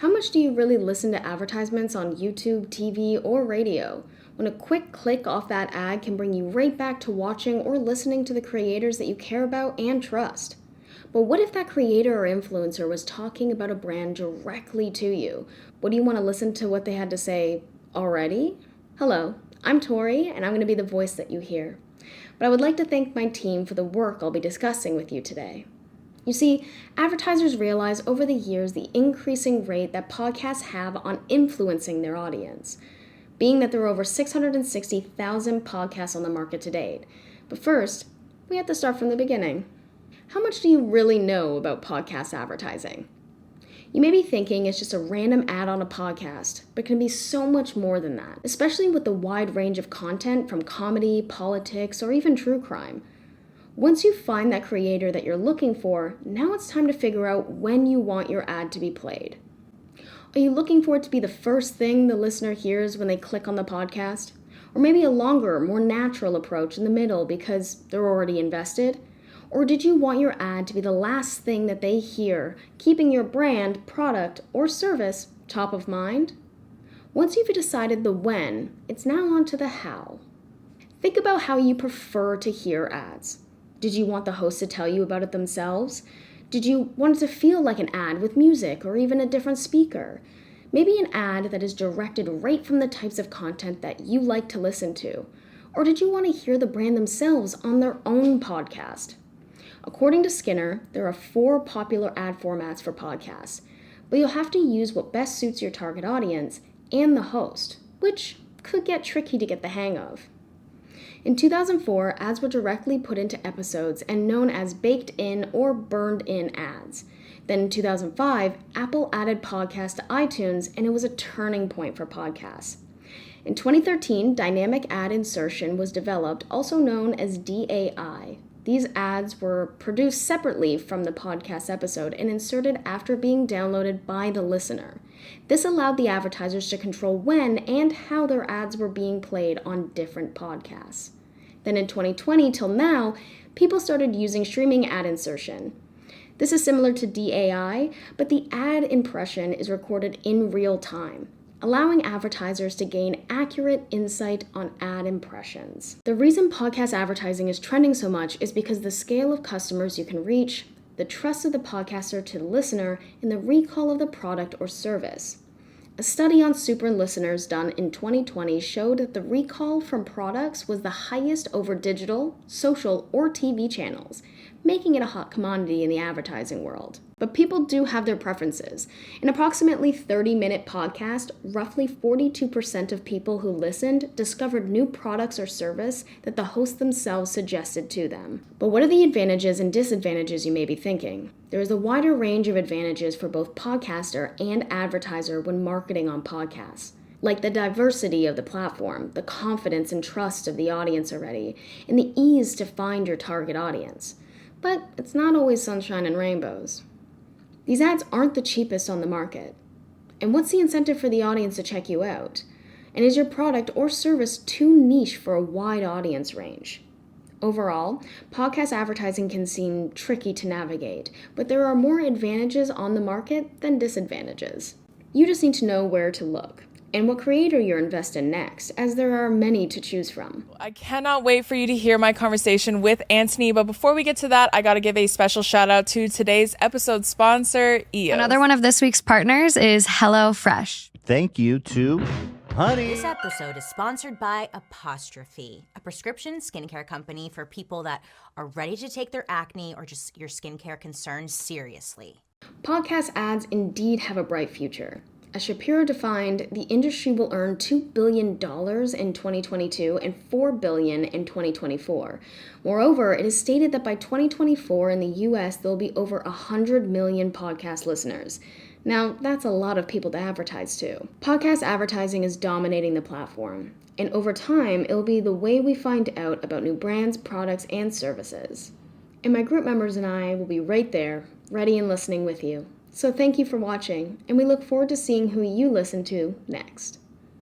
How much do you really listen to advertisements on YouTube, TV, or radio, when a quick click off that ad can bring you right back to watching or listening to the creators that you care about and trust? But what if that creator or influencer was talking about a brand directly to you? Would you want to listen to what they had to say already? Hello, I'm Torry, and I'm going to be the voice that you hear. But I would like to thank my team for the work I'll be discussing with you today. You see, advertisers realize over the years the increasing rate that podcasts have on influencing their audience, being that there are over 660,000 podcasts on the market to date. But first, we have to start from the beginning. How much do you really know about podcast advertising? You may be thinking it's just a random ad on a podcast, but it can be so much more than that, especially with the wide range of content from comedy, politics, or even true crime. Once you find that creator that you're looking for, now it's time to figure out when you want your ad to be played. Are you looking for it to be the first thing the listener hears when they click on the podcast? Or maybe a longer, more natural approach in the middle because they're already invested? Or did you want your ad to be the last thing that they hear, keeping your brand, product, or service top of mind? Once you've decided the when, it's now on to the how. Think about how you prefer to hear ads. Did you want the host to tell you about it themselves? Did you want it to feel like an ad with music or even a different speaker? Maybe an ad that is directed right from the types of content that you like to listen to. Or did you want to hear the brand themselves on their own podcast? According to Skinner, there are 4 popular ad formats for podcasts, but you'll have to use what best suits your target audience and the host, which could get tricky to get the hang of. In 2004, ads were directly put into episodes and known as baked-in or burned-in ads. Then in 2005, Apple added podcasts to iTunes, and it was a turning point for podcasts. In 2013, dynamic ad insertion was developed, also known as DAI. These ads were produced separately from the podcast episode and inserted after being downloaded by the listener. This allowed the advertisers to control when and how their ads were being played on different podcasts. Then in 2020 till now, people started using streaming ad insertion. This is similar to DAI, but the ad impression is recorded in real time, allowing advertisers to gain accurate insight on ad impressions. The reason podcast advertising is trending so much is because the scale of customers you can reach, the trust of the podcaster to the listener, and the recall of the product or service. A study on super listeners done in 2020 showed that the recall from products was the highest over digital, social, or TV channels, making it a hot commodity in the advertising world. But people do have their preferences. In approximately 30-minute podcast, roughly 42% of people who listened discovered new products or service that the host themselves suggested to them. But what are the advantages and disadvantages, you may be thinking? There is a wider range of advantages for both podcaster and advertiser when marketing on podcasts, like the diversity of the platform, the confidence and trust of the audience already, and the ease to find your target audience. But it's not always sunshine and rainbows. These ads aren't the cheapest on the market. And what's the incentive for the audience to check you out? And is your product or service too niche for a wide audience range? Overall, podcast advertising can seem tricky to navigate, but there are more advantages on the market than disadvantages. You just need to know where to look and what creator you're invested in next, as there are many to choose from. I cannot wait for you to hear my conversation with Antony, but before we get to that, I got to give a special shout out to today's episode sponsor, EOS. Another one of this week's partners is HelloFresh. Thank you to Honey. This episode is sponsored by Apostrophe, a prescription skincare company for people that are ready to take their acne or just your skincare concerns seriously. Podcast ads indeed have a bright future. As Shapiro defined, the industry will earn $2 billion in 2022 and $4 billion in 2024. Moreover, it is stated that by 2024 in the US, there will be over 100 million podcast listeners. Now, that's a lot of people to advertise to. Podcast advertising is dominating the platform, and over time, it will be the way we find out about new brands, products, and services. And my group members and I will be right there, ready and listening with you. So thank you for watching, and we look forward to seeing who you listen to next.